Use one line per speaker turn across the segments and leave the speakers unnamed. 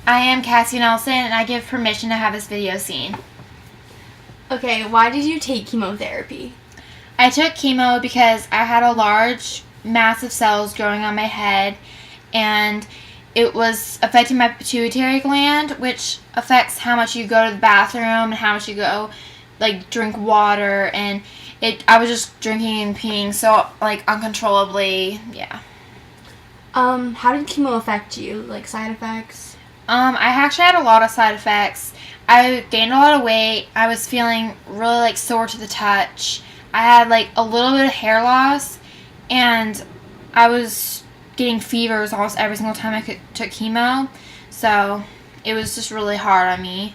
I am Cassie Nelson, and I give permission to have this video seen.
Okay, why did you take chemotherapy?
I took chemo because I had a large, massive cells growing on my head, and it was affecting my pituitary gland, which affects how much you go to the bathroom and how much you go, drink water, and I was just drinking and peeing so, uncontrollably, yeah.
How did chemo affect you? Side effects?
I actually had a lot of side effects. I gained a lot of weight. I was feeling really, sore to the touch. I had, a little bit of hair loss, and I was getting fevers almost every single time I took chemo. So, it was just really hard on me.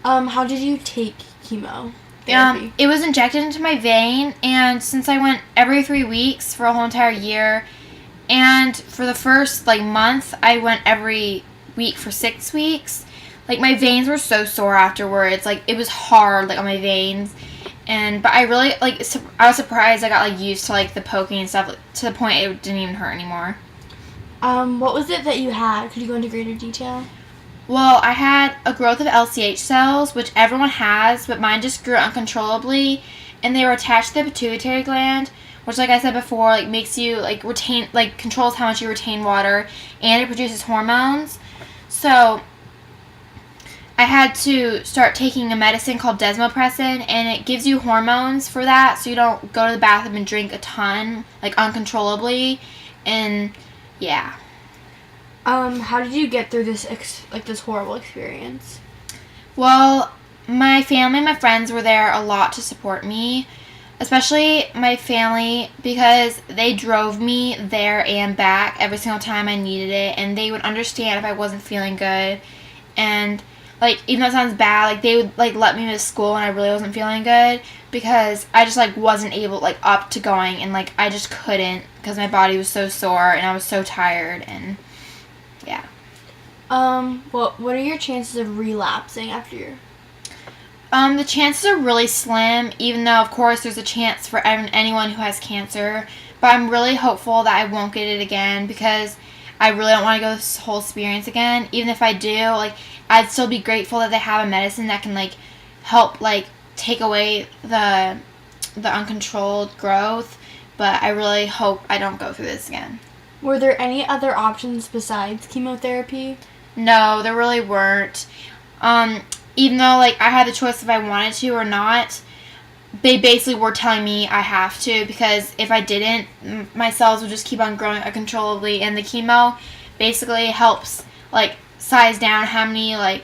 How did you take chemo therapy?
It was injected into my vein, and since I went every 3 weeks for a whole entire year, and for the first, month, I went every week for 6 weeks. My veins were so sore afterwards. It was hard, on my veins. But I really, I was surprised I got, used to, the poking and stuff, to the point it didn't even hurt anymore.
What was it that you had? Could you go into greater detail?
Well, I had a growth of LCH cells, which everyone has, but mine just grew uncontrollably, and they were attached to the pituitary gland, which, like I said before, makes you, retain, controls how much you retain water, and it produces hormones. So, I had to start taking a medicine called desmopressin, and it gives you hormones for that, so you don't go to the bathroom and drink a ton, uncontrollably, and, yeah.
How did you get through this, this horrible experience?
Well, my family and my friends were there a lot to support me, especially my family, because they drove me there and back every single time I needed it, and they would understand if I wasn't feeling good, and, even though it sounds bad, they would, let me miss school and I really wasn't feeling good, because I just, wasn't able, up to going, and, I just couldn't, because my body was so sore, and I was so tired, and, yeah.
Well, what are your chances of relapsing after your...
The chances are really slim, even though, of course, there's a chance for anyone who has cancer, but I'm really hopeful that I won't get it again, because I really don't want to go this whole experience again. Even if I do, I'd still be grateful that they have a medicine that can, help, take away the uncontrolled growth, but I really hope I don't go through this again.
Were there any other options besides chemotherapy?
No, there really weren't. Even though, I had the choice if I wanted to or not, they basically were telling me I have to, because if I didn't, my cells would just keep on growing uncontrollably, and the chemo basically helps, size down how many,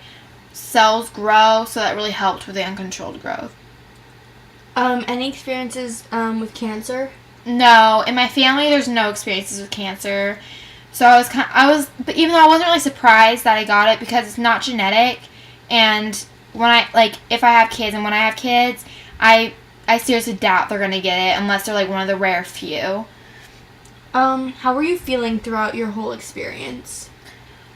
cells grow, so that really helped with the uncontrolled growth.
Any experiences, with cancer?
No, in my family, there's no experiences with cancer, so but even though I wasn't really surprised that I got it, because it's not genetic, and when if I have kids, and when I have kids, I seriously doubt they're going to get it unless they're, one of the rare few.
How were you feeling throughout your whole experience?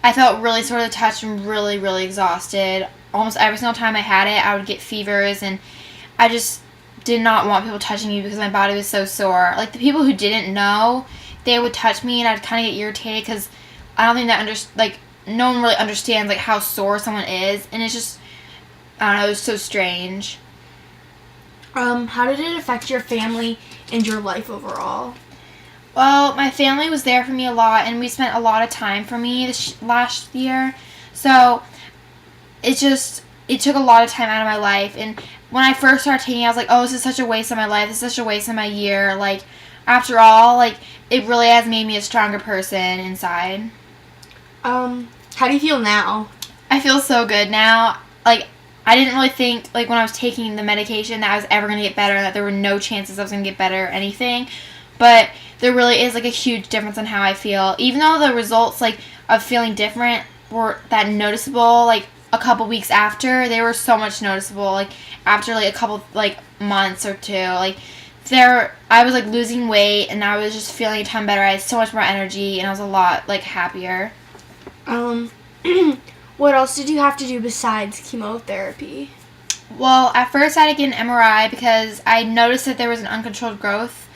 I felt really sore to the touch and really, really exhausted. Almost every single time I had it, I would get fevers, and I just did not want people touching me because my body was so sore. The people who didn't know, they would touch me, and I'd kind of get irritated because I don't think that no one really understands, how sore someone is, and it's just, I don't know, it was so strange.
How did it affect your family and your life overall?
Well, my family was there for me a lot, and we spent a lot of time for me this last year, so it took a lot of time out of my life, and when I first started taking it, I was like, oh, this is such a waste of my life, this is such a waste of my year, after all, it really has made me a stronger person inside.
How do you feel now?
I feel so good now. I didn't really think, when I was taking the medication, that I was ever going to get better, and that there were no chances I was going to get better or anything. But there really is, a huge difference in how I feel. Even though the results, of feeling different were that noticeable, a couple weeks after, they were so much noticeable, after, a couple, months or two. I was, losing weight, and I was just feeling a ton better. I had so much more energy, and I was a lot, happier.
What else did you have to do besides chemotherapy?
Well, at first I had to get an MRI because I noticed that there was an uncontrolled growth,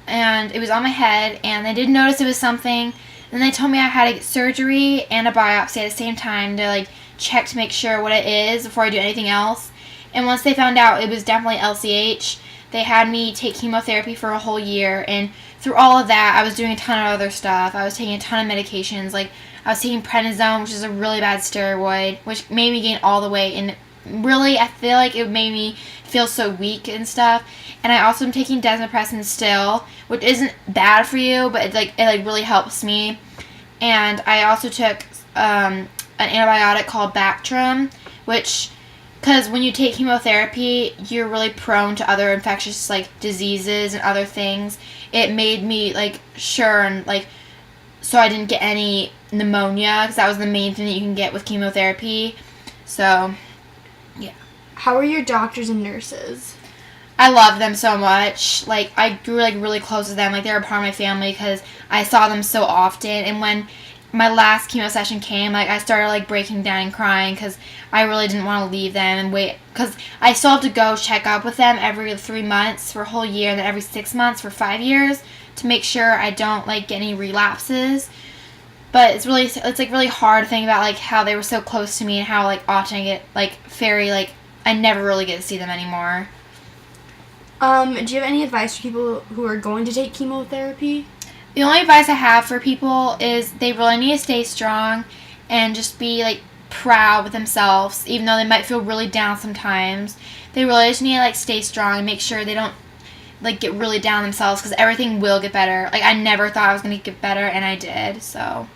and it was on my head, and I did notice it was something Then they told me I had to get surgery and a biopsy at the same time to like check to make sure what it is before I do anything else. And once they found out it was definitely LCH, they had me take chemotherapy for a whole year. And through all of that, I was doing a ton of other stuff. I was taking a ton of medications. Like, I was taking prednisone, which is a really bad steroid, which made me gain all the weight. And really, I feel like it made me feel so weak and stuff. And I also am taking desmopressin still, which isn't bad for you, but it really helps me. And I also took an antibiotic called Bactrim, which, because when you take chemotherapy, you're really prone to other infectious like diseases and other things. It made me like sure and like so I didn't get any pneumonia, because that was the main thing that you can get with chemotherapy. So yeah.
How are your doctors and nurses?
I love them so much. Like, I grew like really close to them. Like, they were part of my family because I saw them so often. And when my last chemo session came, like, I started like breaking down and crying because I really didn't want to leave them and wait, because I still have to go check up with them every 3 months for a whole year, and then every 6 months for 5 years to make sure I don't like get any relapses. But it's like really hard to think about like how they were so close to me and how like often I get like I never really get to see them anymore.
Do you have any advice for people who are going to take chemotherapy?
The only advice I have for people is they really need to stay strong and just be like proud with themselves, even though they might feel really down sometimes. They really just need to like stay strong and make sure they don't like get really down themselves, because everything will get better. Like, I never thought I was going to get better, and I did, so